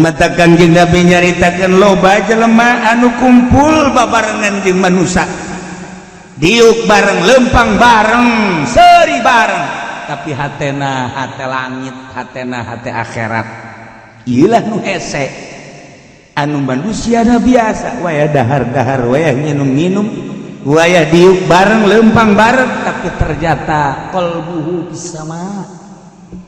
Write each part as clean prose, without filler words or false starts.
matakan jeung Nabi nyaritakeun loba jelema anu kumpul babarengan jeung manusia diuk bareng lempang bareng seuri bareng tapi hatena hate langit hatena hate akhirat ilah nu hese anu manusia na biasa wayah dahar-dahar wayah nginum-nginum wayah diuk bareng lempang bareng tapi ternyata qalbuhu bisama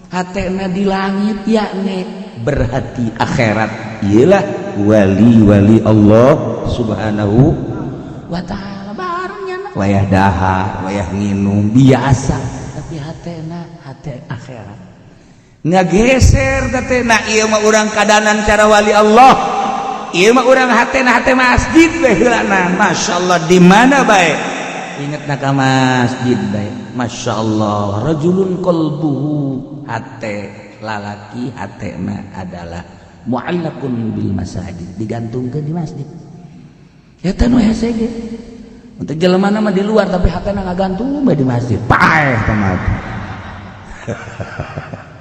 hatena di langit yakni berhati akhirat ialah wali-wali Allah subhanahu wa ta'ala barengnya wayah dahar wayah nginum biasa tapi hatena hati akhirat ngageser katena ieu mah urang kadanan cara wali Allah ieu mah urang hatena hate masjid we heulana masyaallah di mana bae ingetna ka masjid bae masyaallah rajulun qalbuhu hate lalaki hatena adalah mu'allaqun bil masajid digantungkeun di masjid eta nu hese ge untuk jelema mah di luar tapi hatena ngagantung bae di masjid paeh tamat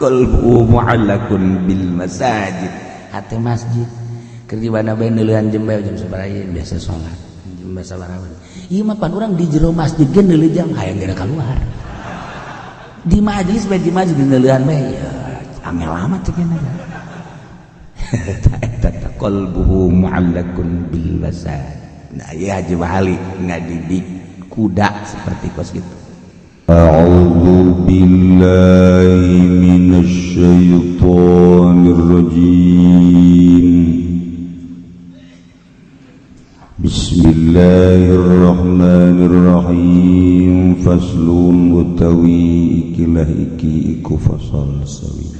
qalbu mu'allaqun bil masajid hate masjid keur di mana bae neuleuhan jam bae jam sabaraha biasa salat jam sabaraha ieu mah pan urang di jero masjid ge neuleuh jam hayang geura keluar di majelis bae di majelis neuleuhan bae ya angel amat teh kana eta qalbuhu mu'allaqun bil masajid. Nah ya Haji Bahali ngadidik kuda seperti kos gitu. A'udzu billahi minasy syaithanir rajim. Bismillahirrahmanirrahim. Faslun utawi ikilah iku fasal sawi.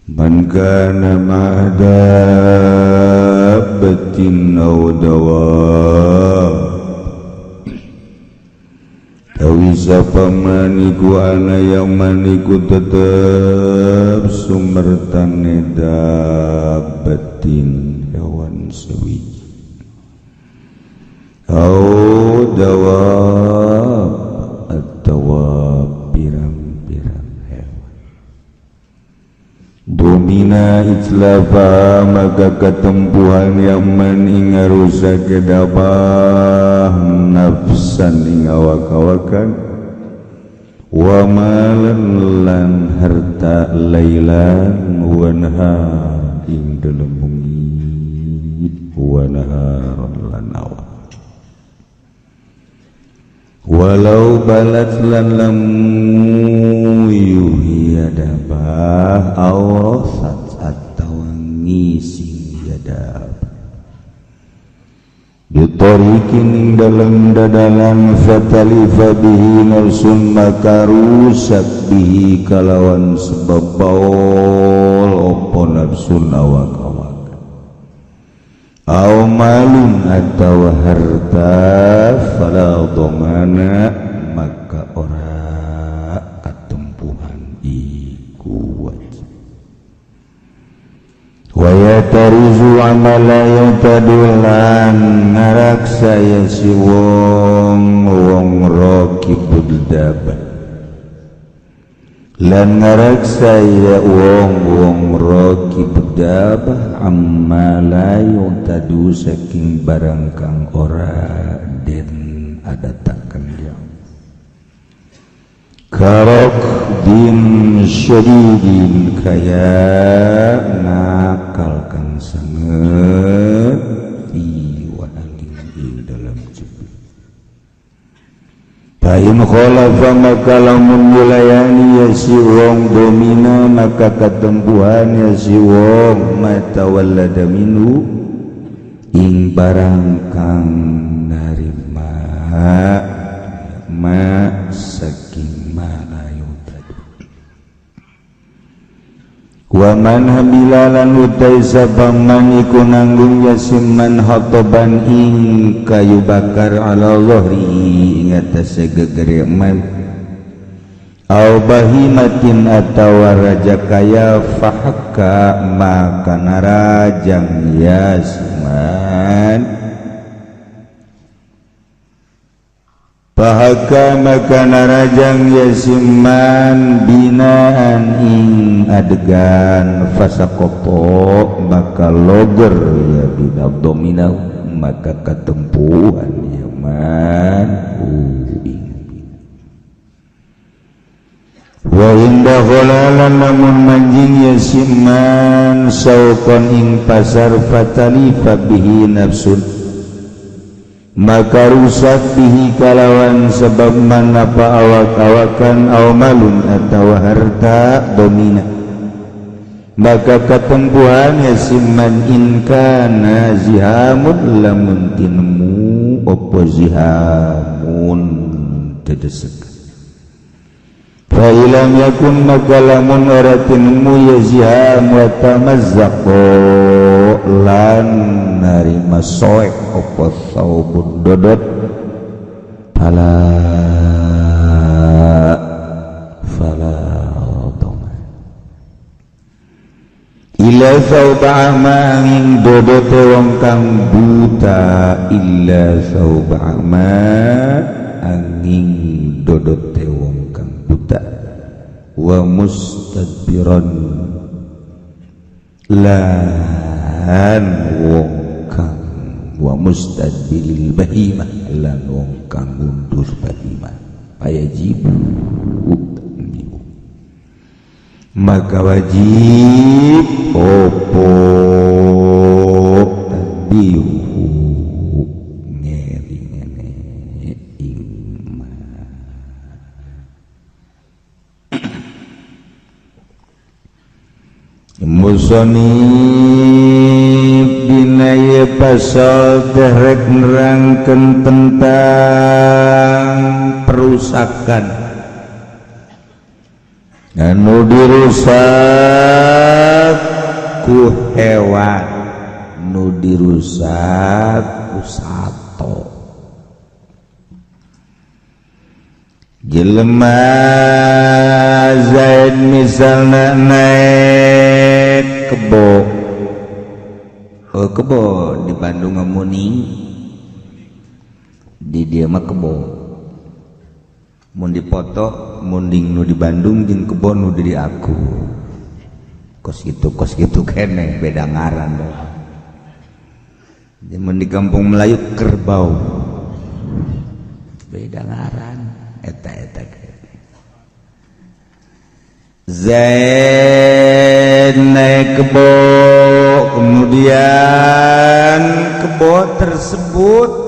Man kana ma'adabbatin aw dawab tawi sapa maniku ana yang maniku tetep sumertane dabbatin hewan sewiji aw dawab atawa pirang-pirang domina islafa maka ketempuhan yang meningarusak kedabah nafsan ing awak-awakan wa malan lan harta lailan wa nahar ing dalem bengi wa nahar lan awak walau balat lan lamu yuhi adabah awrasat atau ngising adab bitarikin ing dalam dadalan fatalifa bihi nafsun maka rusak bihi kalawan sebab baul opo nafsun awak-awak aw malun atau harta fala dhamana maka ora katempuhan iku wajib wa yatarizu amala yatadulan ngaraksa ya si wong rakibud dabah lan ngaraksa ya wong rakibud dabah amma la yutadu saking barang kang ora den adataken ya karok din syadidin kaya nakal kang sanget wa alim dalam jebul Fa'in khalafa maka lamun mulayani ya si wong domina maka ketempuhan ya si wong mata walada minu ing barang kang narima ma saking malayutadu wa man habilalan utai sabang maniku nanggung yasimman hatoban ing kayu bakar ala lohri ing atas gegeri man au bahimatin atau raja kaya fahaka maka narajang yasman Pahaka maka narajang yasimman binaan ing adegan fasakopo maka loger ya bina domina maka katempuhan yaman wa inda kholalan lamun manjing yasimman saukon ing pasar fatalifa bihi nafsun maka rusak bihi kalawan sebab manapa awak-awakan aw malun atau harta domina maka katempuhan yasimman inkana zihamun lamun tinemu opo zihamun dedesek fa ilam yakun maka lamun ora tinemu ya ziham wa tamazzaqo lan narima soek opo saubun dodot fala doma illa sauba amanging dodote wong kang buta illa sauba anging dodote wong kang buta wa mustadbiran lan wong kang wa mustadbilil bahimah lan wong kang mundur bahimah payajibu maka wajib opo tadbiu ngeri-ngene ingma musonib dinaya pasal derek nerangkan tentang perusakan anu dirusak ku hewan nu dirusak ku sato jelema Zaid misalna naik kebo di Bandung ngamuning di dia mah kebo mun dipoto munding nu di Bandung jeung kebo nu di aku kos gitu keneh beda ngaran doang mun di kampung Melayu kerbau beda ngaran eta Zaid naik kebo kemudian kebo tersebut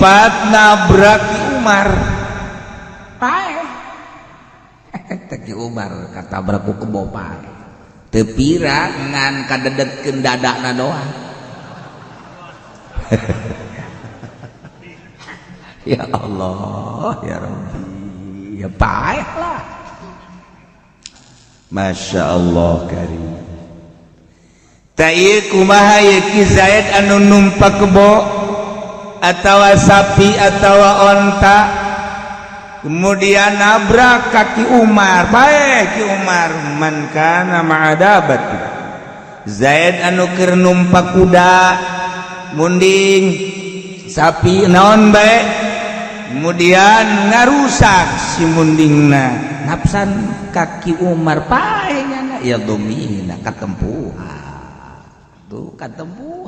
lompat nabrak Umar pae Ki Umar katabrak ku kebo pae teu pira ngan kadedetkeun dadana doang ya Allah ya Rabbi ya pae lah Masya Allah karim ta'ieu kumaha ye Ki Zaid anu numpak kebo atawa sapi atawa onta kemudian nabrak kaki Umar baik Ki Umar man kana ma'adabat Zaid anu keur numpak kuda munding sapi naon bae kemudian ngarusak si mundingna napsan kaki Umar pae nya ya domina katempuhan tuh katempuhan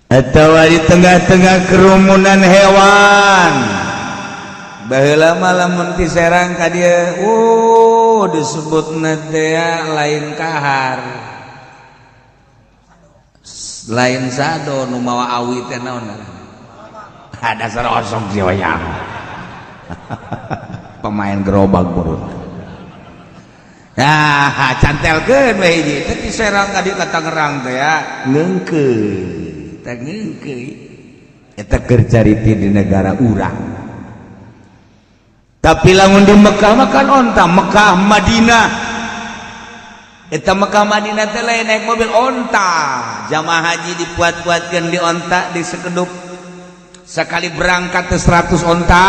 atau di tengah-tengah kerumunan hewan baheula mah lamun ti Serang ka dieu disebutna teh lain kahar lain sado nu mawa awi teh naon dasar osok si wayang pemain gerobak burut nah cantelkeun we hiji teh ti Serang ka dieu ka Tangerang teh ya ngeungkeun eta keur cariti di negara urang tapi lamun di Mekah makan onta Mekah Madinah eta Mekah Madinah teh lain naik mobil onta jamaah haji dipuat-puatkeun di onta di sekedup sekali berangkat teh 100 onta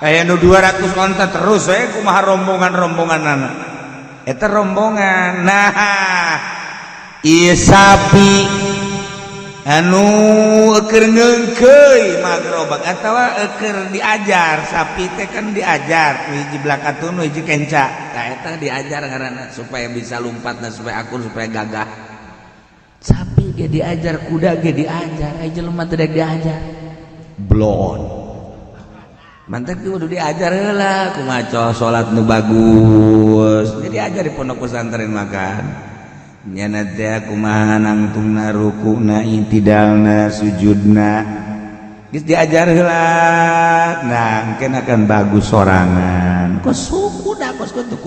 aya nu 200 onta terus we kumaha rombongan-rombonganna eta rombongan nah ieu sapi anu keur ngeungkeuy magrobak atawa keur diajar. Sapi teh kan diajar hiji blakatun hiji kenca, tah eta diajar ngaranna supaya bisa lompatna supaya akur supaya gagah. Sapi ge diajar, kuda ge diajar, aya jelema teh daek diajar blon mantep kudu diajar heula kumaha salat nu bagus. Jadi diajar di pondok pesantren makan nyana teh kumaha nangtungna rukuna intidalna sujudna geus diajar heula. Nah mungkin akan bagus sorangan kos kuda kos kudu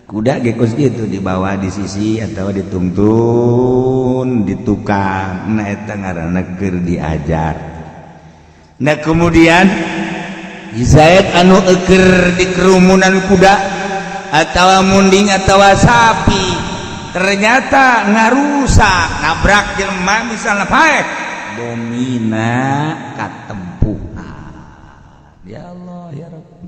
kuda ge kos gitu dibawa di sisi atau dituntun di tukang. Nah eta ngaranna keur diajar. Nah kemudian Zaid anu keur di kerumunan kuda atawa munding atawa sapi ternyata ngarusak nabrak jelema misalnya paeh domina katempuhan. Ya Allah ya Rabbi.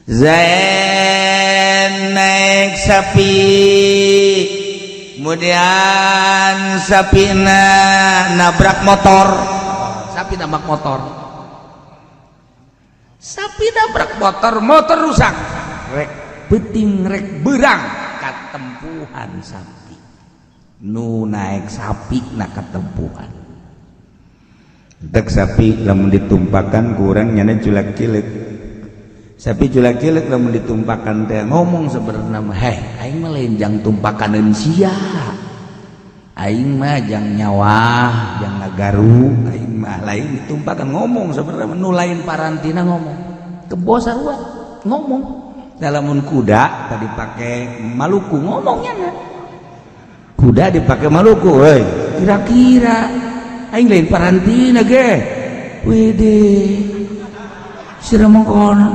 Zaid naik sapi kemudian sapina nabrak motor. Sapi nabrak motor, sapi nabrak motor rusak rek peuting rek beurang katempuhan sapi nu naik sapi na katempuhan. Dek sapi lamun ditumpakan kurang nyana culak-cilik. Sapi culak-cilik lamun ditumpakan teh ngomong sebenarnya mah heh aing mah lain jang tumpakaneun sia. Aing mah jang nyawa, jang nagaru, aing mah lain ditumpakan ngomong sebenarnya nu lain parantina ngomong. Kebo sarua ngomong. Dalamun kuda tadi pakai Maluku ngomongnya na. Kuda dipakai Maluku, euy. Kira-kira aing lain parantina ge. Wede. Sira mongkon.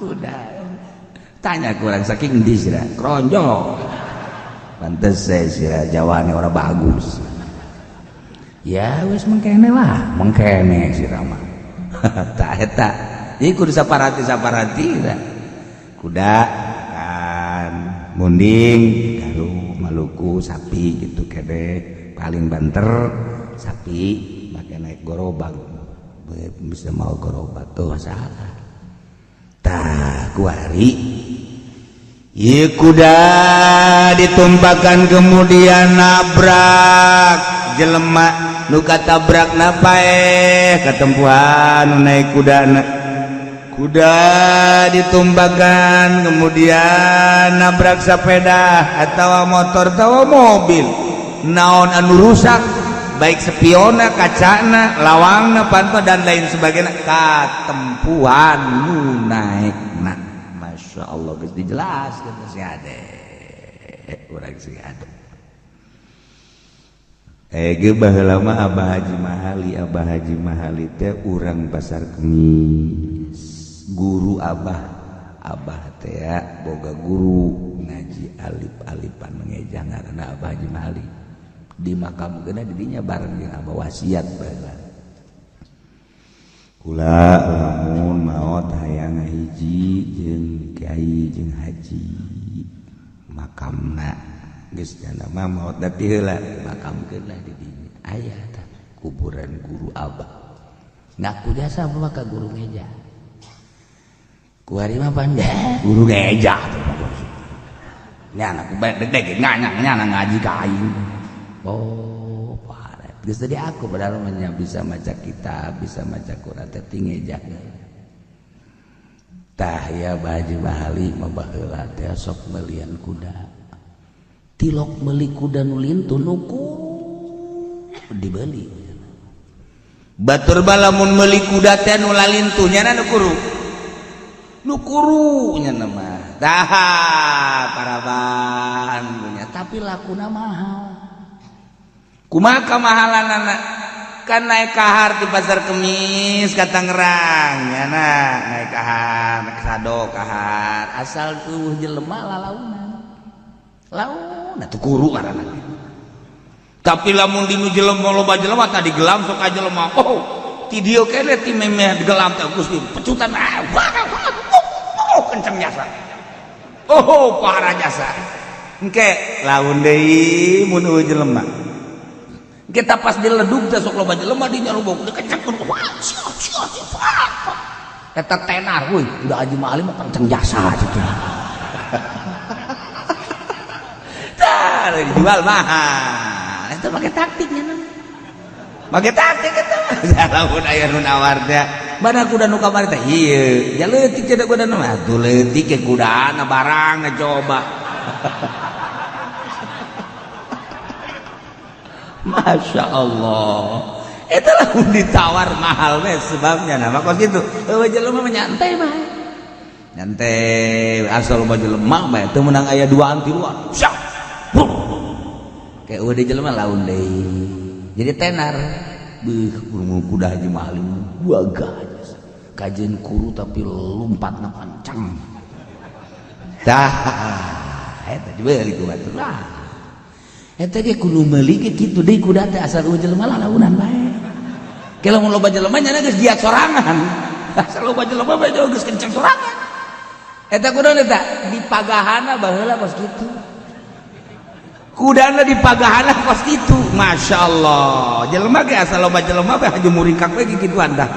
Kuda. Tanya kurang saking di sira, kronjol. Pantes saya Jawane orang bagus. Ya wis mengkene lah, mengkene si Rama. Tak eta. Jadi kudu saparati lah. Kuda kan munding garu Maluku sapi gitu kede paling banter sapi make naik gerobak. Bisa mau gerobak tuh salah. Tah kuari ieu kuda ditumpakan kemudian nabrak jelema nu katabrak napaeh katempuhan nu naik kudana. Kuda ditumpakan kemudian nabrak sepeda atawa motor atawa mobil. Naon anu rusak baik spiona, kacana, lawangna, panto dan lain sebagainya katempuhan nu naikna. Masya Allah geus dijelaskeun si ade urang si ade ge baheula mah Abah Haji Mahali teh urang Pasar Kemis guru Abah teh boga guru ngaji alif-alifan mengeja ngaranna Abah Haji Mahali di makam geuna di dinya bareng jeung Abah wasiat baheula kula lamun maot hayang ngahiji jeung kiai jeung haji makamna geus jana mah maot da ti heula makamkeun lah di dieu aya tah kuburan guru Abah ngaku jasa bawa ka guru meja kuari mah pandai guru meja nya anak deg-deg nganyang ngaji ka aing. Oh geus tadi aku padahal bisa maca kitab, bisa maca Quran teh tingeja. Tah ya Haji Mahali mah baheula teh sok melian kuda. Tilok meuli kuda nu lintun nuku dibeli. Batur balamun meuli kuda teh nu lalintun nya nu kuru. Nu kuru nya mah. Tah paraban punya tapi lakuna mahal. Kumaha kamahalanana kan naik kahar di Pasar Kemis ka Tangerang nyana naik kahar naik sado kahar asal tuh jelema lalaunan laun atuh guru ngaranna tapi lamun dinu jelema loba jelema tadi gelam sok aja jelema oh ti dieu kene ti memeh gelam teh Gusti pecutan kenceng jasa oh para jasa engke laun deui mun eueuh jelema kita pas diledug teh sok loba jelema di nyalubung dikecekkeun eta tenar euy udah Haji Ma'alim mah kenceng jasa gitu tah dijual mahal eta make taktiknya make taktik eta lamun aya nu nawar teh mana kuda nu kamari teh ieu ya leutik cenah kuda nu atuh leutik ke kudana barang coba Masya Allah itu lah ditawar mahal weh sebabnya nama kos gitu jelema mah nyantai mah nyantai asal mah jelema mah teu meunang aya duaan tiluan sak kayak udah jelema laun deui jadi tenar beuh kuda Haji Ma'alim buaga kajian kuru tapi lompatna pancang tah eta dibeli ku baturlah eta ge kudu meuli ge kitu deui kuda teh asal eueuh jelema launan bae ke lamun loba jelema nya geus giat sorangan asal loba jelema bae geus kenceng sorangan eta kuda eta di pagahana baheula kos kitu kudana di pagahana kos kitu masyaallah jelema ge asal loba jelema bae haju muringkak we kitu anda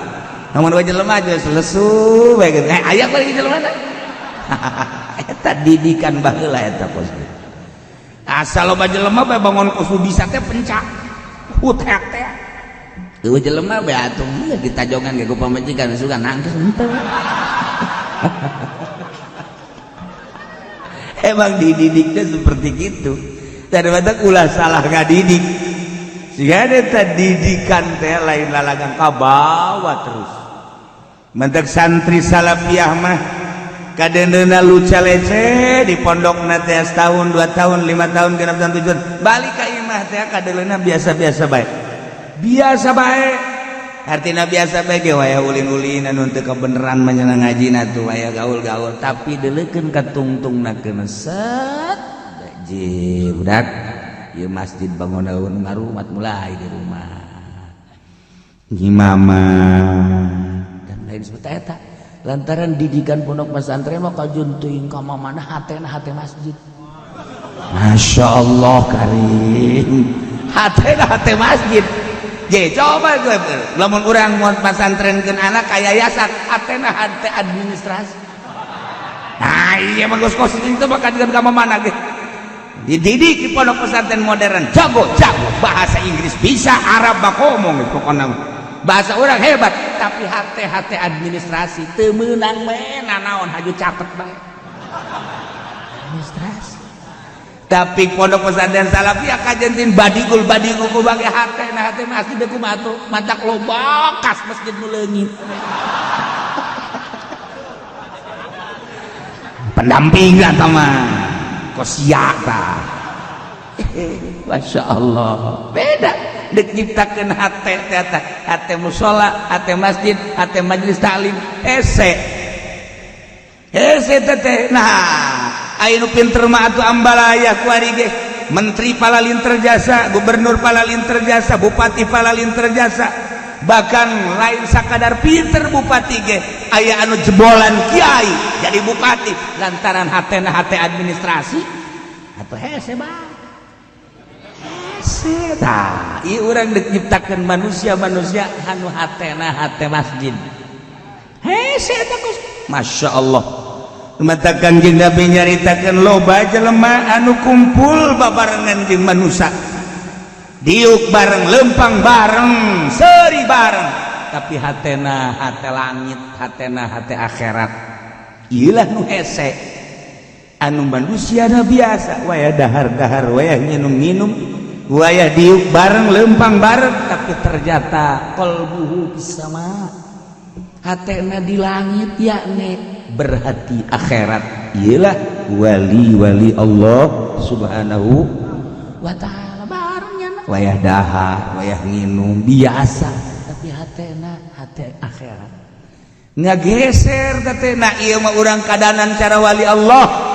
namun loba jelema aja lesu bae gitu aya lagi jelema eta didikan baheula eta kos kitu asal loba jelema bae bangun ku bisa teh pencak utek teh eueuh jelema bae atuh ditajongan ge ku pamajikan suka nangkes henteu emang dididiknya seperti gitu daripada ulah salah ngadidik siga eta didikan teh lain lalagan ka bawah terus mentek santri salafiyah mah kadendeuna luca lece di pondokna teh setahun 2 tahun 5 tahun 6 tahun 7 tahun balik ka imah teh kadendeuna biasa-biasa bae biasa bae artina biasa bae ge waya ulin-ulin anu teu kebeneran menyenang ngajina tuh waya gaul-gaul tapi deuleukeun ka tungtungna keun set ji budak ieu masjid bangunaun ngarumat mulai di rumah gimama dan lain seperti eta lantaran didikan pondok pesantren mah kajun teuing ka mamana hatena hate masjid Masya Allah karim hatena hate masjid ye coba gue lamun urang mau pesantrenkeun anak ka yayasan hatena hate administrasi nah iya mah kos itu mah kajian ka mamana ge dididik di pondok pesantren modern jago bahasa Inggris bisa Arab mah ngomong pokona bahasa orang hebat tapi hati administrasi teu meunang we nanaon haju catet bae administrasi tapi pondok pesantren salafiyah kajentin badigul ku bage hati masjid deuk kumaha tuh matak loba kas masjid nu leungit pendampingan sama kosiak tah Masya Allah beda dek nyiptakeun hate teh hate mushola hate masjid hate majelis taklim hese teh nah aya nu pinter mah atuh ambalaya ku ari ge menteri palalin terjasa gubernur palalin terjasa bupati palalin terjasa bahkan lain sakadar pinter bupati ge aya anu jebolan kiai jadi bupati lantaran hatena hate administrasi atuh hese bae tah ieu urang deuk nyiptakeun manusia anu hatena hate masjid hese eta kus Masya Allah mata Kangjeng Nabi nyaritakeun loba jelema anu kumpul babarengan jeung manusia diuk bareng lempang bareng seuri bareng tapi hatena hate langit hatena hate akhirat ieulah nu hese anu manusia biasa waya dahar-dahar waya nginum-nginum wayah diuk bareng lempang bareng tapi ternyata qalbuhu bisama hatena di langit yakni berhati akhirat iyalah wali Allah subhanahu wa ta'ala barengnya wayah dahar wayah nginum biasa tapi hatena hati akhirat ngageser tatena ieu mah urang kadanan cara wali Allah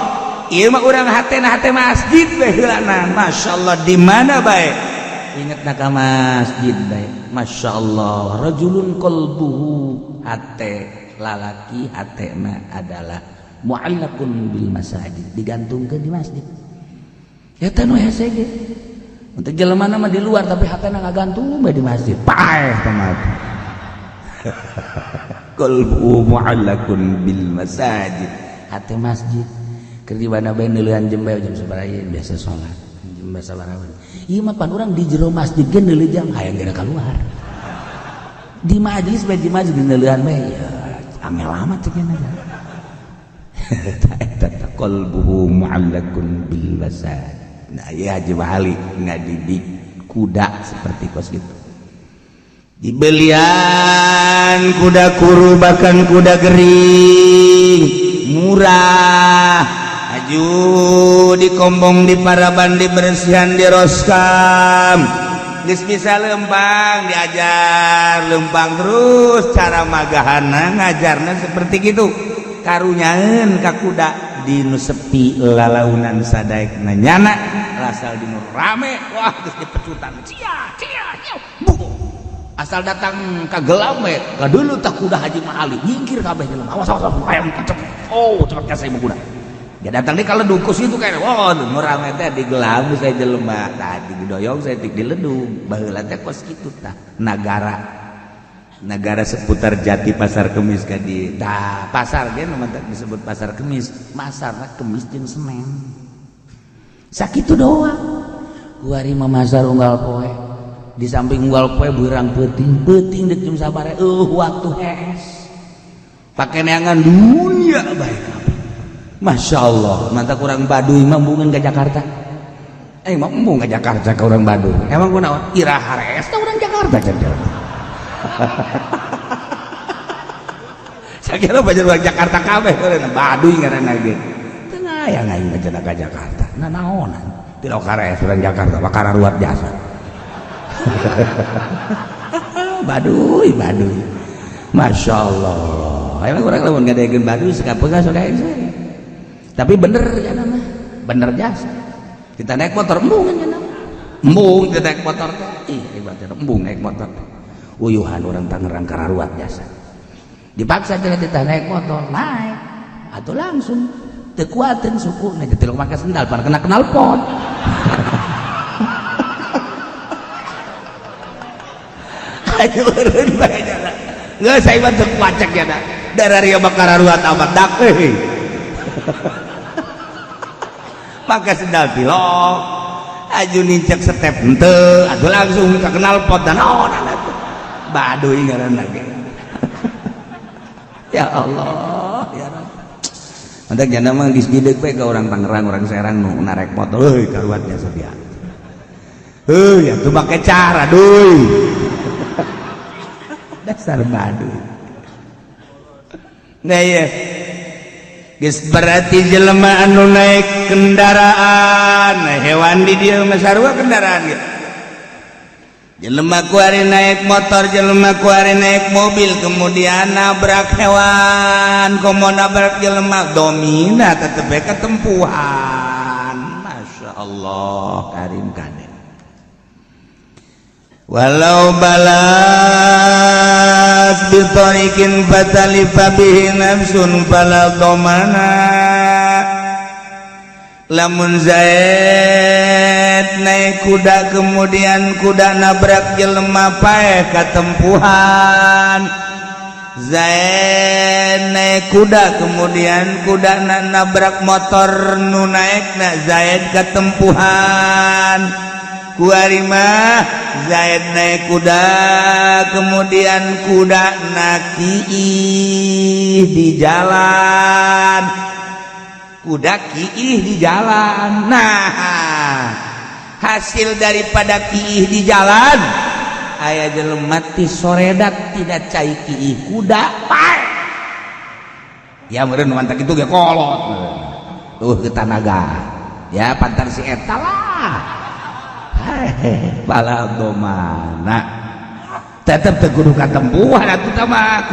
ieu mah urang hatena hate masjid we heulana masyaallah di mana bae ingetna ka masjid bae masyaallah rajulun qalbuhu hate lalaki hatena adalah mu'allaqun bil masajid digantungkeun di masjid ya teh nu hese ge untuk jelema mah di luar tapi hatena ngagantung bae di masjid paeh temat qalbu mu'allaqun bil masajid hate masjid keur di mana bae neuleuhan jam bae jam sabaraha biasa salat jam sabaraha ieu mah pan urang di jero masjid ge neuleuh jam hayang geura keluar di majelis bae di majelis neuleuhan bae ya amel amat teh kana eta qalbuhu mu'allaqun bil masajid. Nah ya Haji Wali ngadidik kuda seperti kos gitu dibelian kuda kuru bahkan kuda gering murah aju dikombong di paraban dibersihan di roskam geus bisa lempang diajar lempang terus cara magahana ngajarna seperti gitu karunyaeun ka kuda dinu sepi lalaunan sadaekna nyana asal dinu rame wah geus dipecutan cia bu asal datang ka gelam we kadulu tak kuda Haji Mahali nyingkir kabeh jelema awas hayang kecep oh cepet kasih ibu kuda dia datang di kaledungkus itu kayak wah nu rame teh di gelam saya jelema tadi didoyong saya tik diledung baheula teh kos kitu tah negara seputar Jati Pasar Kemis kadi tah pasar ge nu disebut Pasar Kemis masarna Kemis jeung Senen sakitu doang kuari mah masar unggal poe di samping unggal poe beurang peuting deuk jam sabaraha waktu hees pake neangan dunia bae kabeh masyaallah manta kurang Baduy mah embungeun ka Jakarta mah embung ka Jakarta ka urang Baduy emang kunaon iraha rees ka urang Jakarta cenah saya kira banyak orang Jakarta kabeh Baduy ngaranna ge teu ngayang aing cenah ka Jakarta naonan tidak kares orang Jakarta bakara luar biasa Baduy Masya Allah emang orang lamun ngadegeun Baduy sekapeung sok aing saya tapi bener ya nama bener jasa kita naik motor embung ya nama embung kita naik motor ih ibaratnya embung naik motor uyuhan orang Tangerang kararuat biasa dipaksa kita naik motor naik atau langsung tekuatin suku nih ketilok pakai sendal pada kena knalpot ayo urun bae nya geus saya mah teu kuacek ya da darah ria bakararuat amat dak pakai sendal pilok aju nincek step henteu atuh langsung ka knalpot dan naon atuh Baduy ngaranna ge ya Allah ya Rabb mantak jana mah geus dideuk bae ka urang Tangerang urang Serang nu narek motor euy karuat biasa dia ya tuh make cara duy dasar Baduy nah ya geus berarti jelema anu naik kendaraan hewan di dieu mah sarua kendaraan ge jelema kuari naik motor jelema kuari naik mobil kemudian nabrak hewan komo nabrak jelema domina tetep ketempuhan Masya Allah karim kaden walau balas bitarikin fatalifa bihi nafsun fala domana lamun Zaid naik kuda kemudian kuda nabrak jelema paeh katempuhan Zaid naik kuda kemudian kuda nabrak motor nu naekna Zaid katempuhan kuari mah Zaid naik kuda kemudian kuda nakiih di jalan kuda kiih di jalan nah hasil daripada kiih di jalan aya jelema ti soredat tidak cai kiih kuda pae ya meureun mantap kitu ge kolot tuh ke tanaga ya pantar si eta lah bala domana tetep teu kudu katempuhan atuh tah mah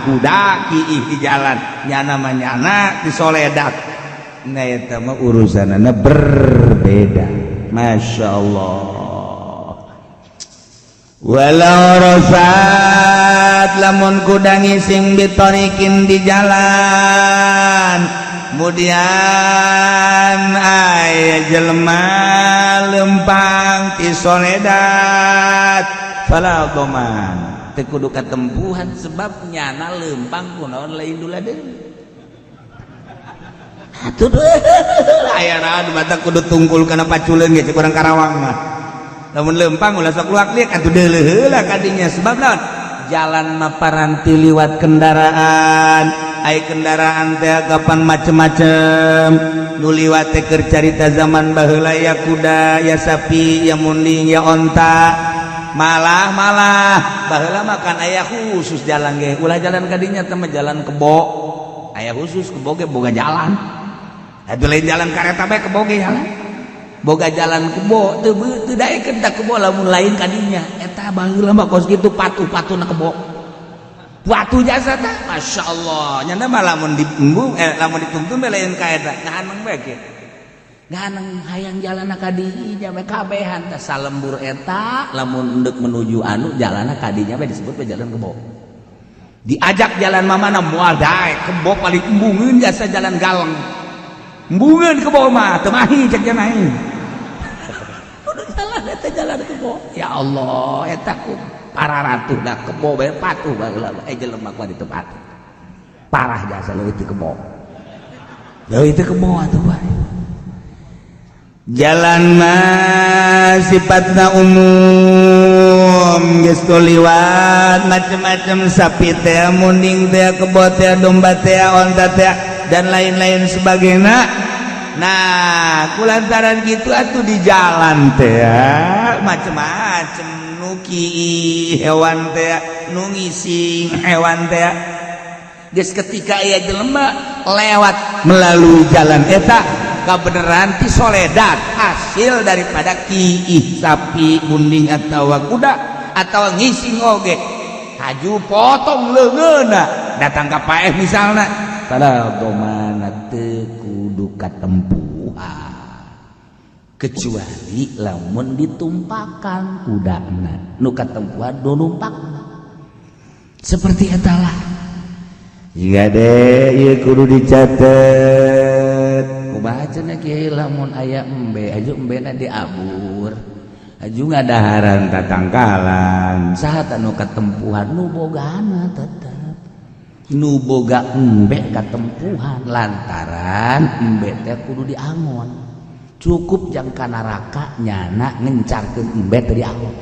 kuda kiih di jalan nyana mah nyana ti soledat nah eta mah urusanana berbeda Masya Allah walau rosat lamun kuda ngising bitarikin di jalan kemudian aya jelema lempang ti soledad fala dhaman teu kudu katempuhan sebab nyana lempang kunaon lain duladeun atuh aya naon mata kudu tungkul kana paculeun ge cek urang Karawang mah lamun lempang ulah sok luak liek atuh deuleuh heula kadinya sebab naon jalan maparanti liwat kendaraan ai kendaraan teh kapan macem-macem nu liwat teh keur carita zaman baheula ya kuda ya sapi ya munding ya onta malah baheula makan aya khusus jalan ge ulah jalan kadinya teh mah jalan kebo aya khusus kebo ge boga jalan atuh lain jalan kareta bae kebo ge jalan boga jalan kebo teu daekeun da kebo lamun lain kadinya eta baheula mah kos kitu patuh-patuhna kebo patuh jasa tah masyaallah nyana mah lamun diembung lamun dituntun lain ka eta ngahaneng bae ge ngahaneng hayang jalanna ka dinya bae kabehan tah salembur eta lamun endek menuju anu jalanna ka dinya bae disebut bae jalan kebo diajak jalan mamana moal dae kebo paling embungeun jasa jalan galeng embungeun kebo mah teu mahi cek janahi jalan eta jalan kebo ya Allah eta ku para ratu dah kebo bae patuh baheula jelema ku di tempat parah jasa leuwih teu kebo leuwih teu kebo atuh bae jalan mah sifatna umum geus liwat macam-macam sapi teh munding teh kebo teh domba teh onta teh dan lain-lain sebagainya. Nah kulantaran gitu atuh di jalan teh macem-macem nuki hewan teh nu ngising hewan teh geus ketika aya jelema lewat melalui jalan eta kabeneran ti soledad hasil daripada kiih sapi munding atawa kuda atawa ngising oge haju potong leungeunna datang ka paeh misalna pada domana teu kudu katempuhan kecuali lamun ditumpakan kudana nu katempuhan nu numpakna seperti eta lah jika deh ieu kudu dicatet kumaha cenah kieu lamun aya embe aju embena diabur aju ngadaharan tatangkalan saha anu katempuhan nu bogana tetep nu boga embe katempuhan lantaran embe teh kudu diangon cukup jang ka neraka nyana ngencarkeun embe teh diangon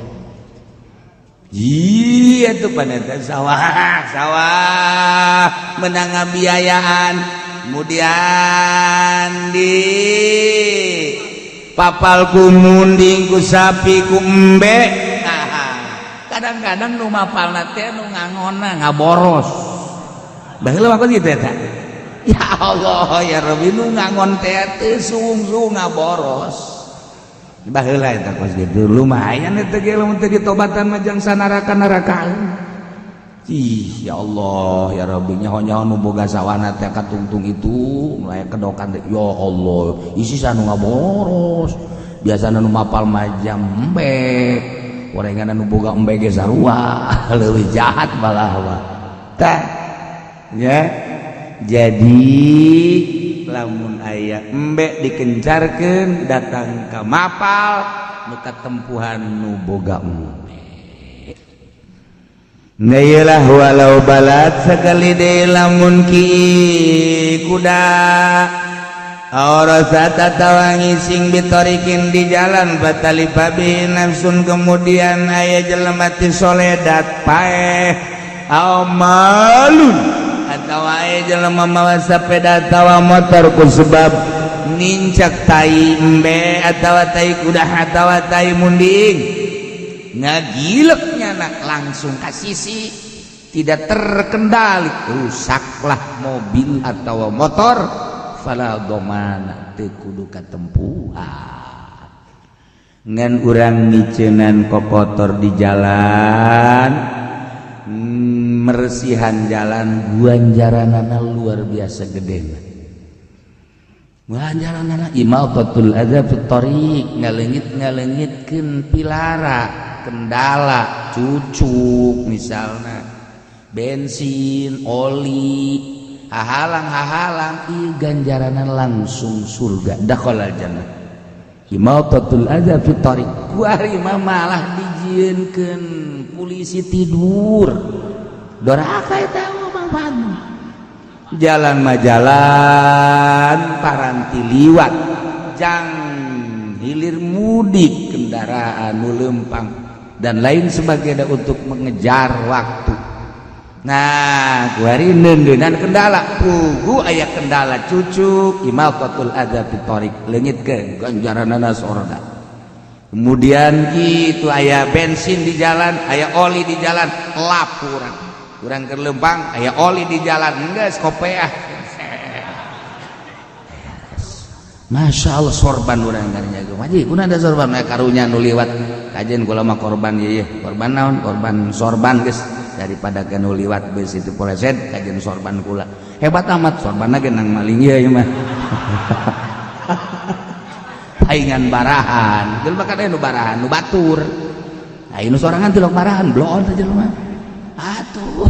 iya tuh paneta sawah menang biayaan kemudian di papal ku munding ku sapi ku embe kadang-kadang nu mapalna teh nu ngangonna ngaboros baheula mah kitu eta ya Allah ya Rabbi nu ngangon teh teu sung-sung ngaboros baheula eta kos kitu lumayan eta ge lamun teu ditobatan mah jang sanaraka-narakaan ih ya Allah ya Rabbi nyaho-nyaho nu boga sawana teh katungtung itu mulai kedokan teh ya Allah isi sanu ngaboros biasana nu mapal mah jam embe gorengan nu boga embe ge sarua leuwih jahat malah mah tah ya jadi lamun aya embe dikencarkeun datang ka mapal nu katempuhan nu boga embe Nailah walau balat sekali deh lamun ki kuda Aurasa tatawangi sing bitorikin di jalan batali babi nafsun kemudian aya jelema ti soledad paeh au malun atawa aya jelema mawa sepeda atawa motor ku sebab nincak tai embe atawa tai kuda atawa tai munding ngagileknya nak langsung ke sisi tidak terkendali rusaklah mobil atau motor fala domana teu kudu katempuhan ngan urang ngiceunan kokotor di jalan mersihan jalan guanjaranana luar biasa gede guanjaranana imatatul adza fit thariq ngaleungit-ngaleungitkeun pilara kendala cucuk misalnya bensin oli hahalang ieu ganjaranan langsung surga dakhalal jannah imatatul adza fi thariq kuari mah malah dijieunkeun polisi tidur doraka eta manfaatna jalan mah jalan paranti liwat jang hilir mudik kendaraan nu leumpang dan lain sebagainya untuk mengejar waktu. Nah, kuari neuneunan kendala pugu aya kendala cucuk imatatul adza fi thariq leungitkeun ganjaranana sorga. Kemudian gitu aya bensin di jalan, aya oli di jalan, lapuran. Urang keur leumpang aya oli di jalan, geus kopeah. Masya Allah sorban urang karenya Haji kuna ada sorban karunya nu liwat kajen kula mah korban ieu korban naon korban sorban geus daripada ke nu liwat beus itu poleset kajen sorban kula hebat amat sorbanna ge nang maling ieu mah paingan barahan geus bakal nu barahan nu batur aya nu sorangan tilok barahan bloon teh jelema atuh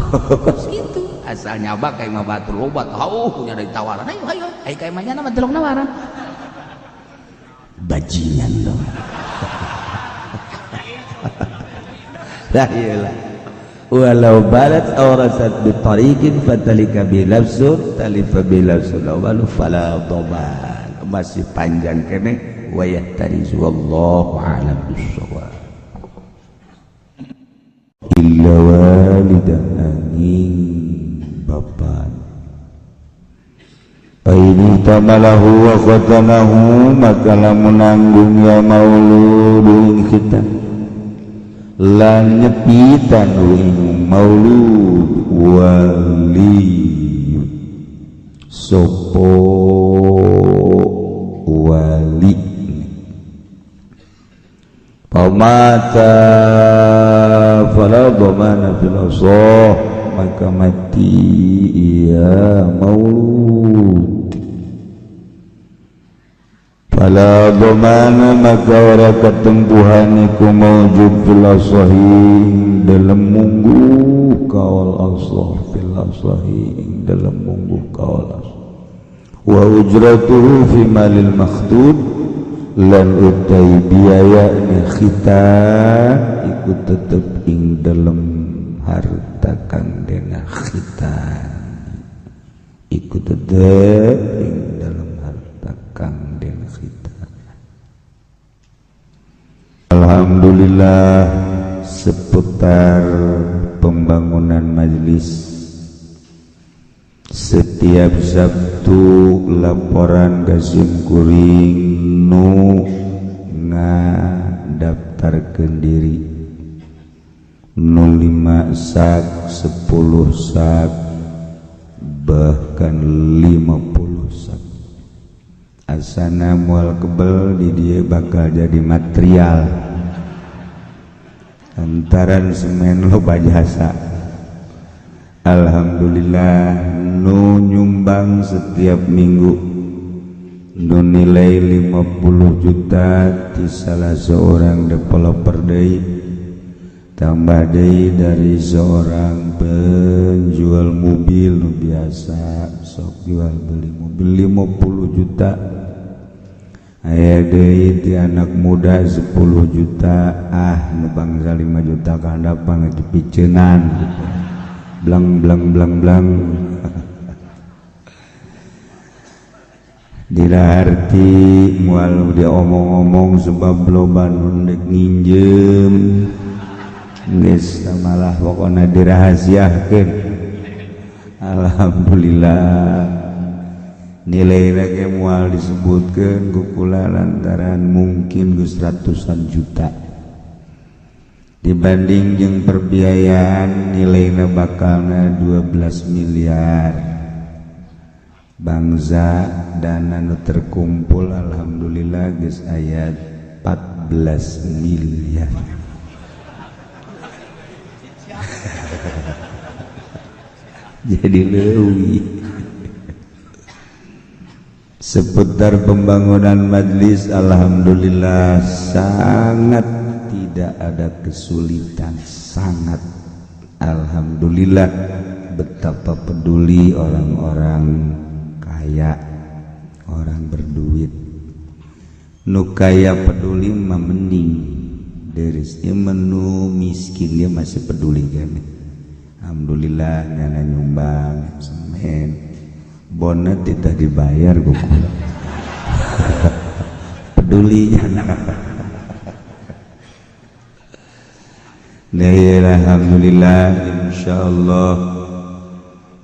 gitu asal nyabak kayak mah batur loba tahu punya dari tawaran ayo kayak mah nya mah tilok nawaran bajingan dong la iyalah walau balat awrasat bi tariqin fatalika bi lafzun talifa bi lafzun awal fala dhaban masih panjang kene wa yahtarizu wallahu a'lam bissawab illa walidan angin bapak ini tamalahu wa khatanahu maka lamun nanggung ya maulud kita lan nyepitan ing maulud wali sopo wali pamata fala dhamana fil asah maka mati ia maulud fala dhamana maka ora ketempuhan iku maujud fil asahi dalam munggu kaul asah fil asahi dalam munggu kaul asah wa ujratuhu fi malil makhdud lan utai biaya ni khita iku tetep ing dalam harta kang dena khitan iku tetep ing dalam harta kang dena khitan. Alhamdulillah seputar pembangunan majelis setiap Sabtu laporan Gasim Kuring nu ngadaftarkeun diri 05 sak 10 sak bahkan 50 sak asana moal kebel di dia bakal jadi material antaran semen loba jasa. Alhamdulillah nu nyumbang setiap minggu nu nilai 50 juta di salah seorang developer deui tambah deui dari seorang penjual mobil nu biasa sok jual beli mobil 50 juta aya deui ti anak muda 10 juta nu bangsa 5 juta kahandapang itu piceunan gitu. Blang blang blang blang dilarti mual dia omong-omong sebab loba nundek nginjem geus malah pokona dirahasiakeun. Alhamdulillah nilai lagi mual disebutkeun ku kula lantaran mungkin geus ratusan juta dibanding jeung perbiayaan nilainya bakalna 12 miliar bangsa dana nu terkumpul alhamdulillah geus aya 14 miliar jadi leuwih seputar pembangunan majelis alhamdulillah sangat tidak ada kesulitan sangat alhamdulillah betapa peduli orang-orang kaya, orang berduit. Nu kaya peduli mah mending deres menu miskin dia masih peduli kan. Alhamdulillah nyana nyumbang semen bonnet tidak dibayar gokula. Pedulinya alhamdulillah insyaallah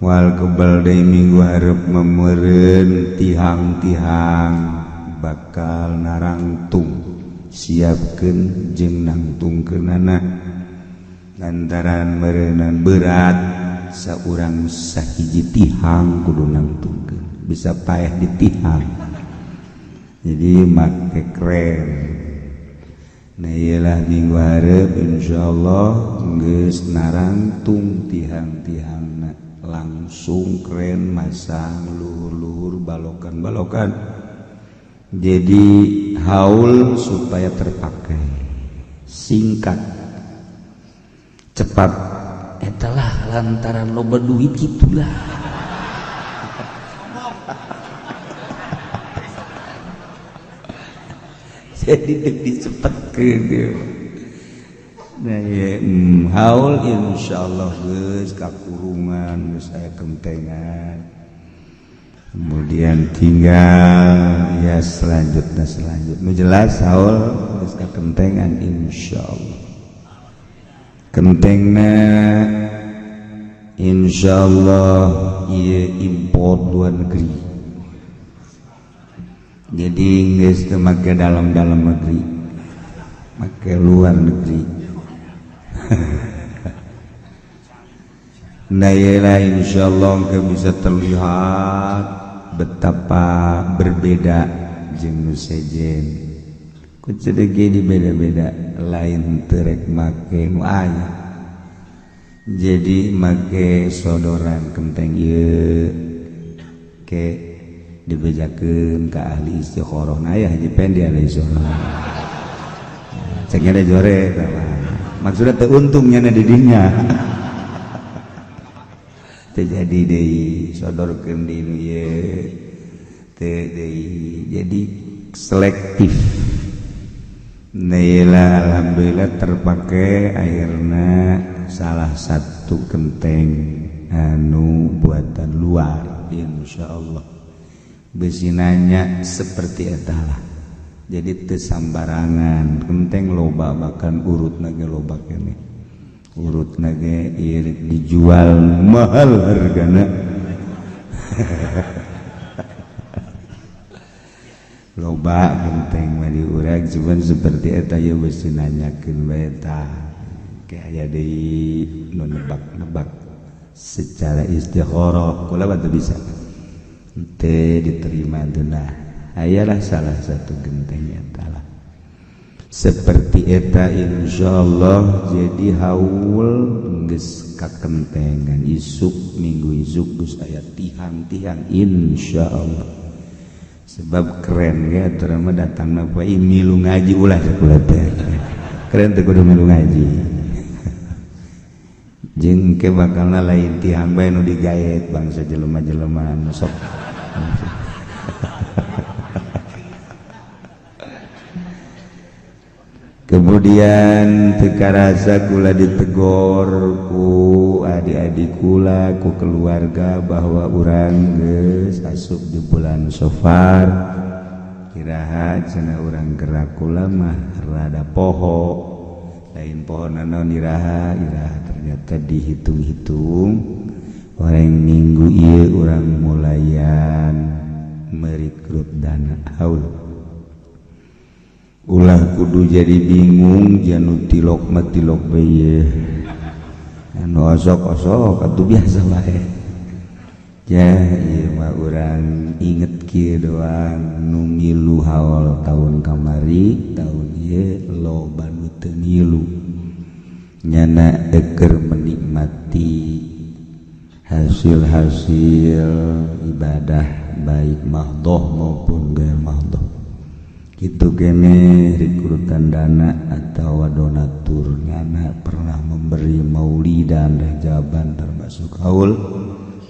wal kebal deui minggu hareup memeureun tihang-tihang bakal narangtung siapkeun jeung nangtungkeunana lantaran meureunana berat saurang sahiji tihang kudu nangtungkeun bisa payah ditihang jadi make keren. Nah iyalah minggu hareup insyaallah geus narangtung tihang-tihangna langsung keren masang luhur-luhur balokan-balokan jadi haul supaya terpakai singkat cepat etalah lantaran loba duit gitulah. Jadi dicepetkeun. Nah ya haul insyaallah geus kakurungan geus aya kentengan. Kemudian tinggal ya selanjutnya nu jelas haul geus kakentengan insyaallah. Kentengna insyaallah ieu import luar negeri. Jadi geus teu make dalam negeri, make luar negeri. Nah ialah insyaallah engkau bisa terlihat betapa berbeda jeung nu sejen. Ku ceudeuh di beda-beda lain teu rek make nu aya. Jadi make sodoran kenteng ieu ke dibejakeun ka ahli istikharah na aya hiji pendi ahli istikharah cek ada jore maksudna teu untung nyana di dinya teu jadi deui sodorkeun di nu ieu teu deui jadi selektif. Nah alhamdulillah terpakai akhirna salah satu kenteng anu buatan luar insyaallah besinanya seperti etalah jadi teu sambarangan kenteng loba bahkan urutna ge loba keneh urutna ge ieu dijual mahal hargana loba kenteng mah diurang cuman seperti eta ye besinanyakeun bae tah ke aya deui nu nebak-nebak secara istikharah kula teu bisa teu diterima tunah ayalah salah satu genteng eta lah seperti eta insyaallah jadi haul geus kakentengan isuk minggu isuk geus aya tihang-tihang insyaallah sebab keren ge aturan mah datangna poe milu ngaji ulah sakulah teh keren teh kudu milu ngaji jeung ke bakalna lain tihang bae nu digaet bangsa jelema-jelema nu sok kemudian teu karasa kula ditegor ku adik-adik kula ku keluarga bahwa urang geus asup di bulan Safar kiraha cenah urang gerak kula mah rada poho lain pohon naon iraha ternyata dihitung-hitung orang minggu ieu urang mulayan merekrut dana haul ulah kudu jadi bingung janu tilok mah tilok bae anu osok-osok atuh biasa wae ya ieu mah urang inget kieu doang nu ngilu haul tahun kamari tahun ieu loba nu teu ngilu nyana eker menikmati hasil-hasil ibadah baik mahdhoh maupun gair mahdhoh Kitu kene rekrutan dana atau donatur ngana pernah memberi maulidan rajaban termasuk haul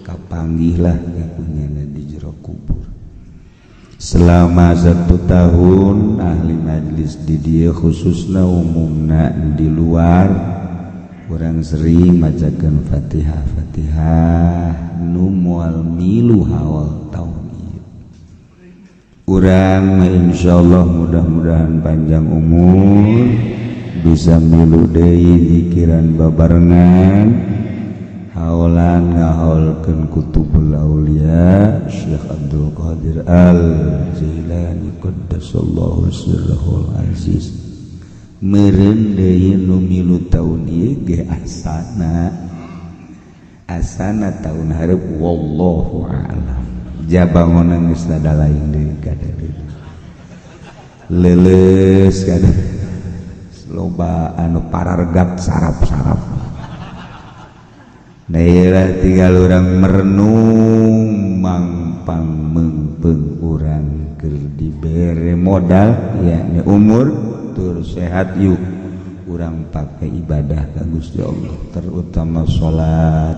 kapanggih lah ngakunyana di jero kubur. Selama 1 tahun ahli majlis di dia khususna umumna di luar urang sering macakeun Fatihah nu moal milu hawal tahun. Urang insyaallah mudah-mudahan panjang umur bisa milu deui zikiran babarengan haulan ngahaulkeun kutubul aulia Syekh Abdul Qadir Al-Jailani qaddasallahu sirrahul aziz meureun deui nu milu taun ieu ge asana taun hareup wallahu a'lam. Jabangonan geus da lain deui kadari leuleus kadari loba anu parargat sarap-sarap daerah tinggal urang merenung mangpang meungpeung urang keur dibere modal yakni umur tur sehat yuk urang pake ibadah ka Gusti Allah terutama salat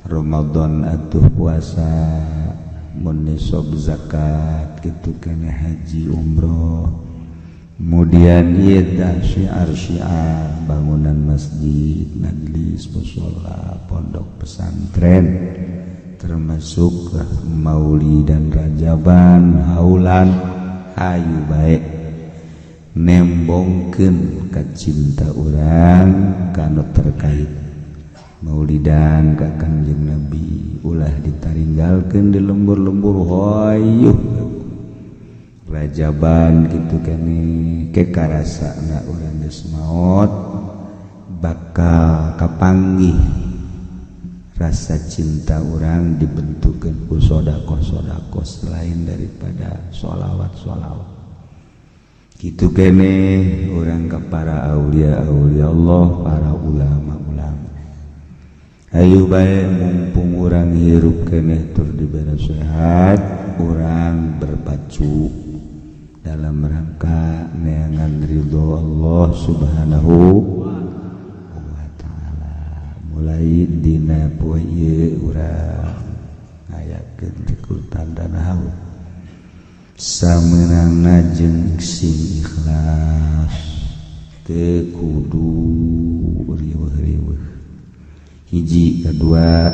Ramadan atuh puasa mun nisab zakat kitu kana haji umroh kemudian ieu syiar-syiar bangunan masjid majlis mushola pondok pesantren termasuk maulid dan rajaban haulan hayu bae nembongkeun ka cinta urang kana terkait maulidan ka Kangjeng Nabi ulah ditaringgalkeun di lembur-lembur hoyuh rajaban kitu kene kekarasana urang geus maot bakal kapanggih rasa cinta urang dibentukkeun ku sedekah-sedekah selain daripada sholawat-sholawat kitu kene urang ka para aulia-aulia Allah para ulama-ulama. Ayo bae mumpung urang hirup keneh tur dibere sehat urang berpacu dalam rangka neangan ridho Allah Subhanahu wa taala. Mulai dina poe ieu urang ngayakeun rekrutan dana haul sameunangna jeung sing ikhlas teu kudu riweuh-riweuh. Hiji kedua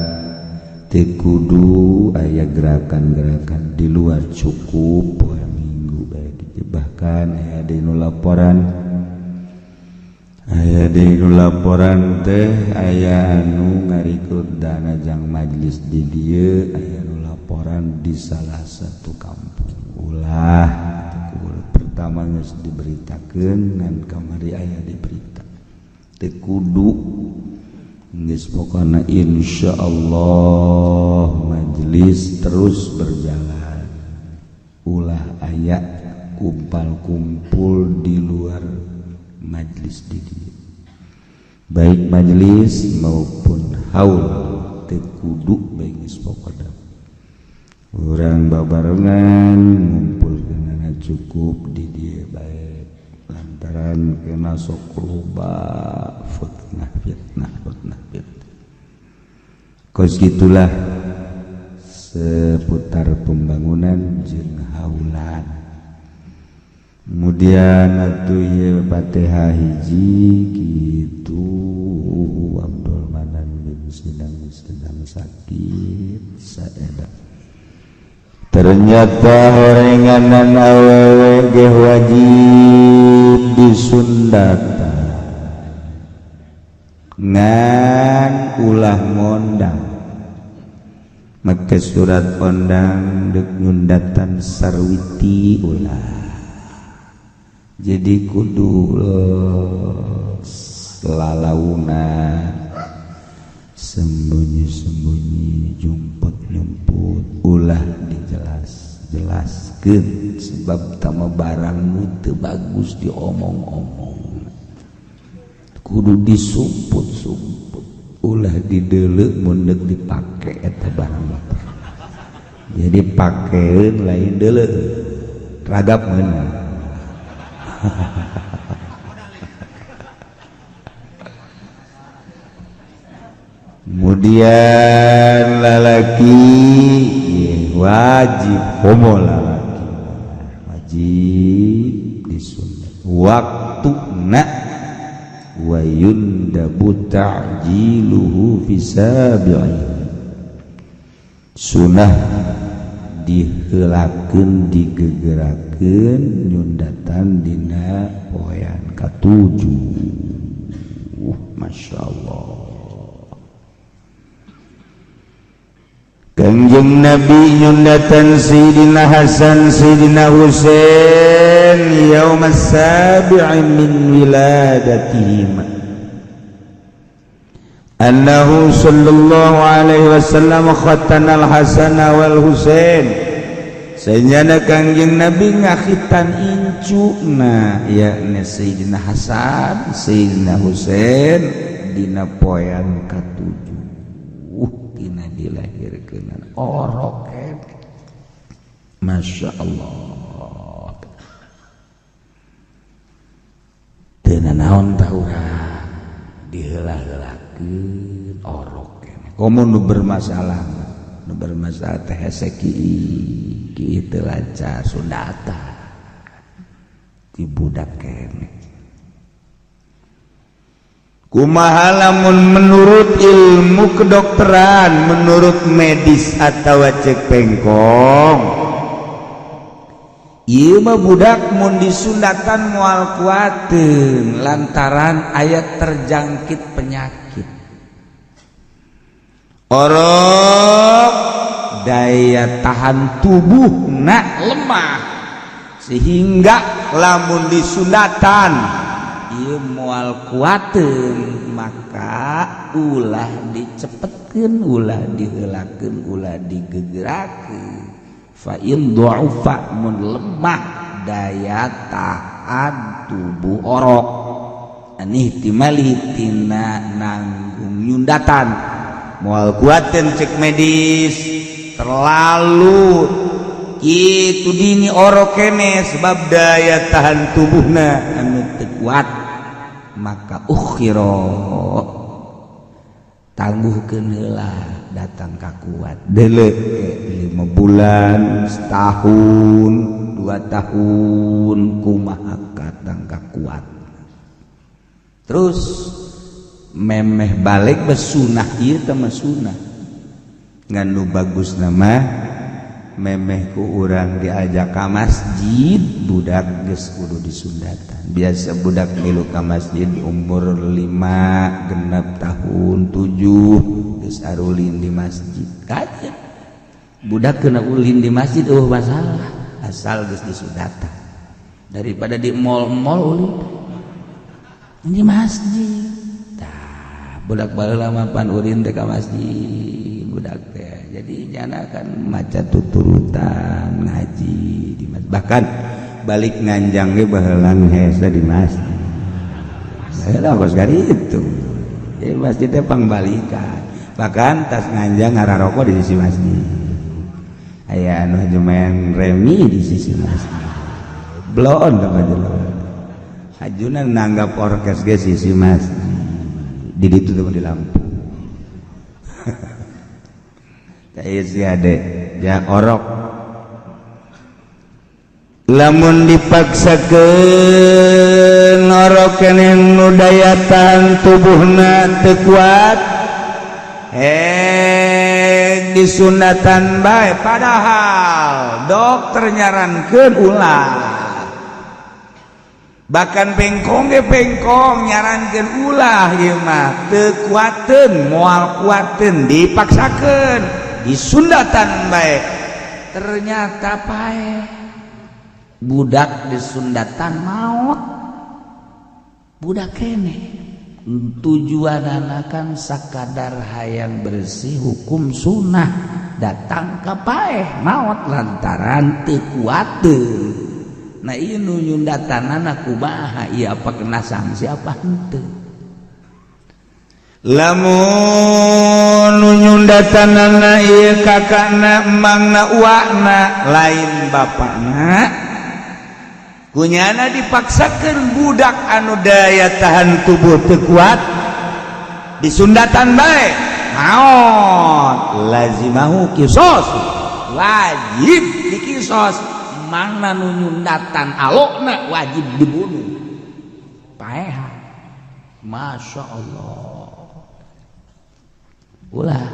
teu kudu aya gerakan-gerakan di luar cukup poe minggu bae bahkan aya dinu laporan teh aya anu ngarikrut dana jang majlis di dieu aya nu laporan di salah satu kampung ulah pertama geus diberitakeun ngan kamari aya di berita teu kudu geus pokona insyaallah majlis terus berjalan ulah aya kumpul di luar majlis di dieu baik majlis maupun haul teu kudu bae geus pokona urang babarengan ngumpulkeunana cukup di dieu bae lantaran kena sok loba fitnah kos gitulah seputar pembangunan jeung haulan. Kemudian atuh ieu Fatihah hiji kitu Abdul Manan bin sedang sakit saeda. Ternyata horenganan awewe ge wajib disundatan ngan ulah ngondang make surat ondang dek nyundatan sarwiti ulah jadi kudu lalauna sembunyi-sembunyi jumput-jumput ulah dijelaskeun sebab tama barang nu teu bagus diomong-omong kudu disumput-sumput ulah dideuleu mun deuk dipake eta barang jadi pakeun lain deuleu ragap meunang kemudian lalaki wajib homo lalaki wajib disunat waktuna wa yundabu ta'jiluhu fi sabi'i sunah diheulakeun digegerakeun nyundatan dina poean katujuh masyaallah. Kanjeng Nabi nyundatan Sayyidina Hasan Sayyidina Husain yaum as-sabi'i min wiladatihim annahu sallallahu alaihi wasallam khatana al-Hasan wal Husain sayyidina Kanjeng Nabi ngakhitan incuna yakni Sayyidina Hasan Sayyidina Husain dina poean katujuh dina dilahirkeun orok Masya Allah teu naon taurah diheula-heulakeun orok komo nu bermasalah teh hese kieu teu lancar sundatan ti budak keneh. Kumaha lamun menurut ilmu kedokteran, menurut medis atau cek pengkong, ieu mah budak mun disundatan moal kuateun lantaran aya terjangkit penyakit. Orok daya tahan tubuhna lemah sehingga lamun disundatan ieu moal kuateun maka ulah dicepetkeun ulah diheulakeun ulah digegerakeun fa in dha'ufa mun lemah daya tahan tubuh orok anihtimali tina nanggung nyundatan moal kuateun cek medis terlalu kitu dini orok kene sebab daya tahan tubuhna anu teu kuat maka ukhiro tangguhkeun heula datang ka kuat deuleu 5 bulan setahun 2 tahun kumaha katang ka kuat terus memeh balik besunah ieu teh mah sunah ngan nu bagus nama memeh ku urang diajak ka masjid budak geus kudu disundatan biasa budak milu ka masjid umur 5 genep tahun 7 geus arulin di masjid kajen budak kena ulin di masjid masalah asal geus disundatan daripada di mall-mall ulin di masjid tah budak baheula mah pan ulin teh ka masjid budak teh jadi jana kan maca tuturutan ngaji di masjid bahkan balik nganjang ge baheula hese di masjid baheula kos gari itu jadi masjid teh pangbalikan bahkan tas nganjang ngararoko di sisi masjid aya anu jumen remi di sisi masjid blon teh jelema hajuna nanggap orkes ge sisi masjid di ditu teh di lampu isi ade ya orok lamun dipaksakeun orok keneh nu daya tahan tubuhna teu kuat disunatan bae padahal dokter nyarankeun ulah bahkan pengkong ge pengkong nyarankeun ulah ieu mah teu kuateun moal kuateun dipaksakeun disundatan baik ternyata pae budak disundatan maut budak kene tujuanana kan sakadar hayang bersih hukum sunnah datang ka pae maut lantaran teu kuateun nah ieu nu nyundatanana kumaha ieu apa kena sanksi apa henteu lamun nyundatanana ieu kakana emangna uakna lain bapakna kunyana dipaksakan budak anu daya tahan tubuh teu kuat disundatan bae naon lazimahu kisos wajib dikisos mana nu nyundatan alokna wajib dibunuh paeha masya Allah ulah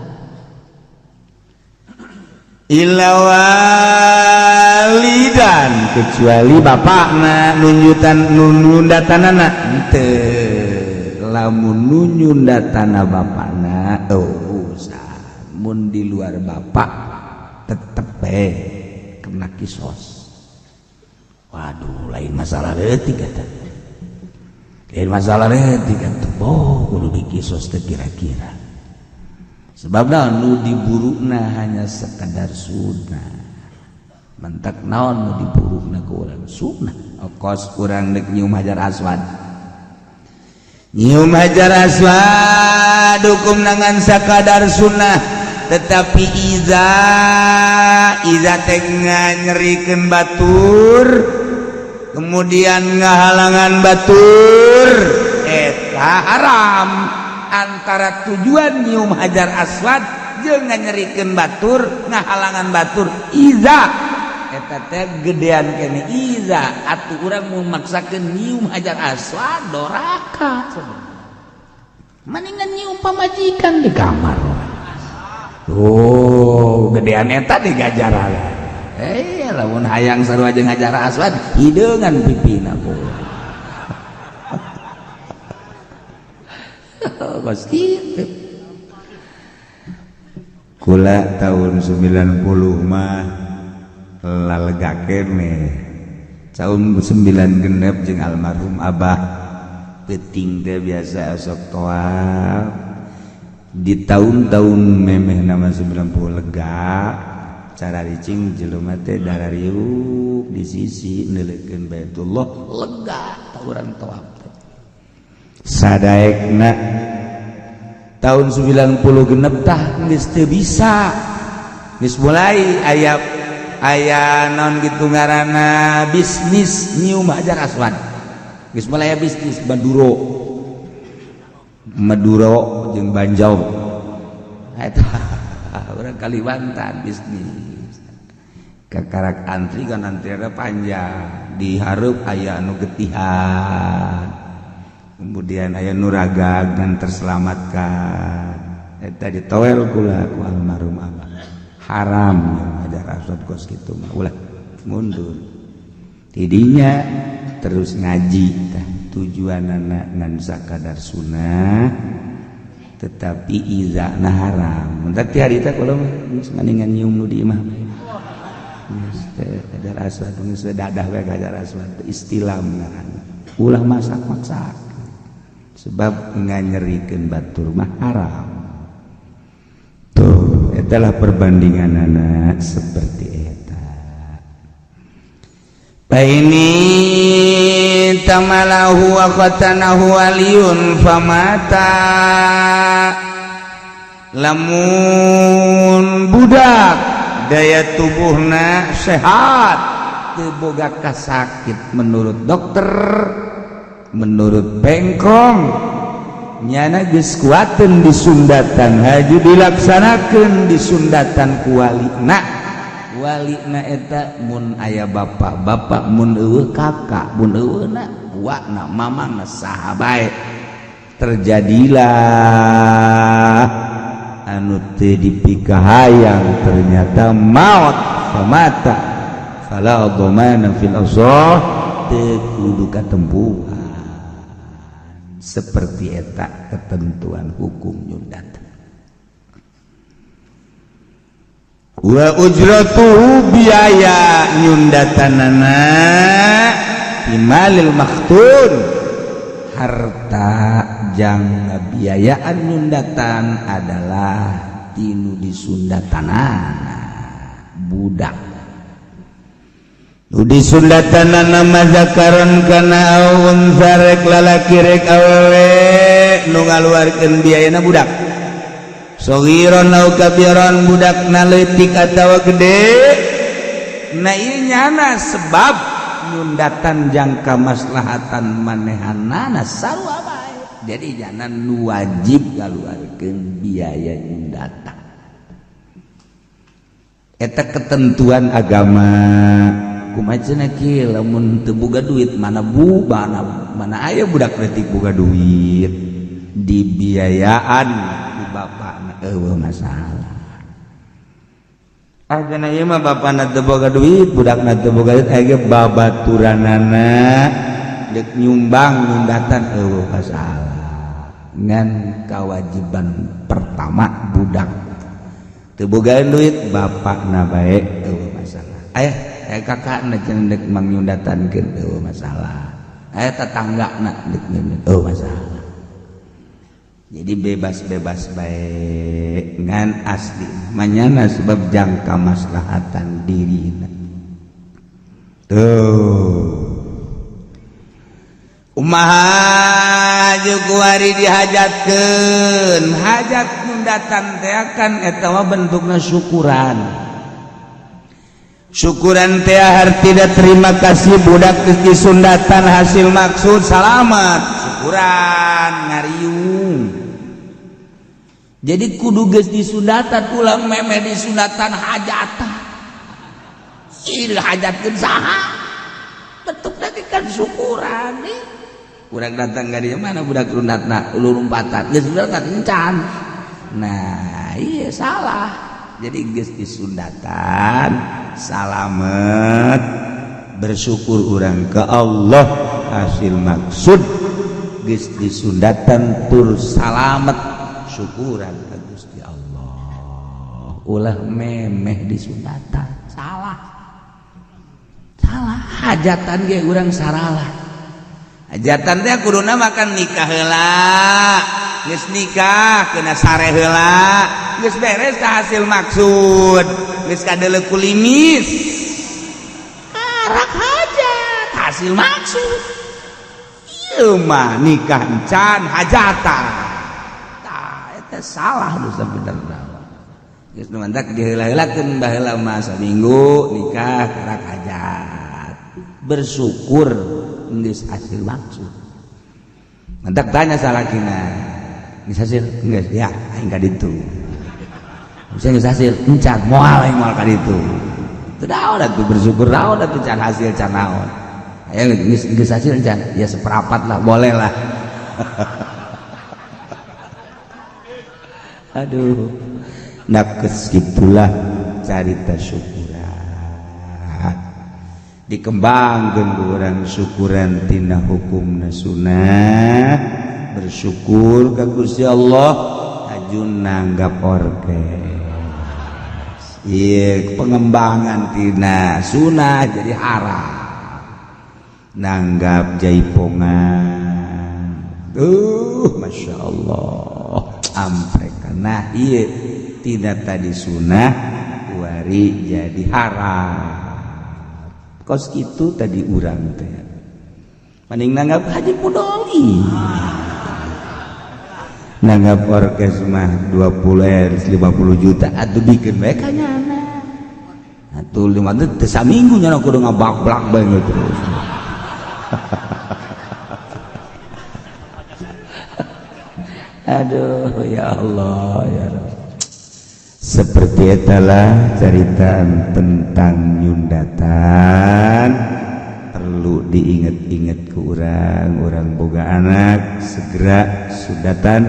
illa walidan kecuali bapakna nundatanana henteu lamun nyundatana bapakna usah mun di luar bapak tetep kena kisos. Waduh lain masalah leutik eta lain masalah leutik atuh kudu dikisos teh kira-kira sebabna nu diburukna hanya sekadar sunnah mentak naon nu diburukna ku urang sunnah kos urang deuk nyium hajar aswad nyium hajar aswad hukum nangan sekadar sunnah tetapi iza teh nyerikeun batur kemudian ngahalangan batur eta haram antara tujuan nyium hajar aswad jeung nyerikeun batur ngahalangan batur iza eta teh gedean kene iza atuh urang mau maksakeun nyium hajar aswad doraka mendingan nyium pamajikan di kamar gedean eta di gajaran lamun hayang sarua jeung hajar aswad hideungan pipina gitu. Kula tahun 90 mah lalega kene tahun 9 jeung almarhum abah peuting teh biasa sok toab di tahun-tahun memeh nama 90 lega cara ricing jelema teh darariuk di sisi neuleukeun Baitullah lega tawuran toab sadaekna tahun 90 genep tah geus teu bisa geus mulai aya naon kitu ngaranna bisnis nyium hajar aswad geus mulai aya bisnis Maduro jeung Banjau eta urang Kalimantan bisnis kakarak antri kan antriana panjang dihareup aya anu getihan kemudian aya nuragag dan terselamatkan eta ditowel kula ku almarhum abah haram hajar aswad kos kitu mah ulah mundur tidinya terus ngaji tah tujuanana ngan sakadar sunnah tetapi izana haram mun teh harita kula mah geus maningan nyium nu di imah geus hajar aswad geus dadah we hajar aswad istilam ngaranna ulah masak-masak sebab nganyerikeun batur mah haram tuh etalah perbandingan anak seperti eta ini tamalahu wa qatanahu waliyun famata lamun budak daya tubuhna sehat teu boga kasakit menurut dokter menurut bengkong nyana geus kuateun disundatan haju dilaksanakeun disundatan ku walina eta mun aya bapak mun eueuh kakak mun eueuna buakna mamangna saha bae terjadilah anu teu dipikahayang ternyata maut famata fala dhamana fil asah teu kudu katempuhan seperti eta ketentuan hukum nyundatan wa ujratuhu biaya nyundatanana bimalil maktun harta jang biayaan nyundatan adalah tinu disundatanana budak nu disundatanana mazakaron kana aun sarek lalaki rek awewe nu ngaluarkeun biayana budak sogiron au kabiron budak na leutik atawa gede na ieu nyana sebab nyundatan jangka maslahatan manehanana sarua bae. Jadi jangan nu wajib ngaluarkeun biaya nyundatan. Eta ketentuan agama. Kumaha cenah kieu lamun teu boga duit mana aya budak leutik boga duit dibiayaan ku bapana eueuh masalah. Cenah ieu mah bapana teu boga duit budakna teu boga duit aya babaturanana deuk nyumbang nyundatan eueuh masalah. Ngan kewajiban pertama budak teu boga duit bapakna bae eueuh masalah. Kakakna cenah deuk mangyundatankeun eueuh masalah. Tetanggana deuk eueuh masalah. Jadi bebas-bebas bae ngan asli manyana sebab jangka maslahatan dirina. Kumaha jeung ari dihajatkeun hajat nyundatan teh akan eta mah bentukna syukuran. Syukuran teh artinya terima kasih budak geus disundatan hasil maksud salamet. Syukuran ngariung. Jadi kudu geus disundatan ulang memeh disundatan hajatan. Ieu hajatkeun saha? Bentukna kan syukuran nih. Budak datang ka dieu mana budak rundatna ulu lompatan geus sunatan encan. Nah, iya salah. Jadi geus disundatan salamet bersyukur urang ke Allah hasil maksud geus disundatan tur salamet syukuran ka Gusti Allah ulah memeh disundatan salah hajatan ge urang saralah hajatan teh kuduna makan nikah heula geus nikah kena sare heula geus beres ka hasil maksud geus kadeuleuk kulimis karak hajat hasil maksud ieu mah nikah encan hajatan tah eta salah nu sabenerna geus nu mantak diheula-heulakeun baheula mah saminggu nikah karak hajat bersyukur geus hasil maksud mantak tanya salakina geus hasil geus ya aing ka ditu bisa geus hasil encan moal aing moal ka ditu teu daon atuh bersyukur daon atuh can hasil can naon aya geus hasil encan ya seperapat lah boleh lah aduh nakes gitulah carita syukuran dikembangkeun ku urang syukuran tina hukumna sunnah bersyukur ka Gusti Allah ajun nanggap orkes iya pengembangan tina sunnah jadi haram nanggap jaipongan Masya Allah amprekan nah iya tidak tadi sunnah wari jadi haram kos gitu tadi urang teh mending nanggap haji pudoli nanggap orkes mah 50 juta atuh bikin bae kanyana atuh 5 teh saminggu nya kudu ngabaklak bae terus aduh ya Allah ya Rabb seperti itulah cerita tentang nyundatan perlu diingat-ingat ke orang boga anak segera sundatan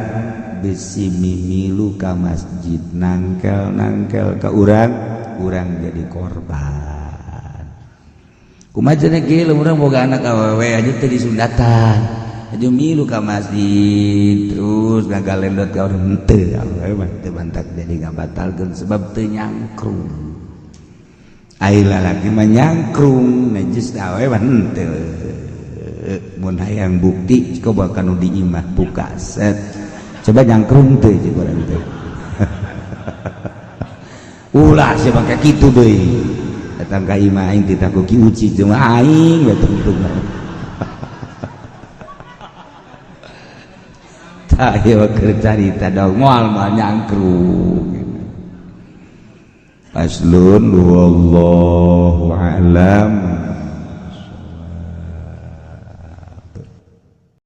bisi mimilu ka masjid nangkel ka urang jadi korban kumaha cenah kieu urang boga anak awewe aja teu disundatan aja milu ka masjid terus ngagalendot ka urang henteu awewe mah teu bantak jadi ngabatalkeun sebab teu nyangkrung ai lalaki mah nyangkrung najis awewe mah henteu mun hayang bukti coba kanu di imah buka set coba nyangkrung teh jeung urang teh ulah sia mangka kitu deui datang ka imah aing teh ku ki uci jeung aing ya tungtung tah ieu keur carita dong moal nyangkrung Aslun wallahu a'lam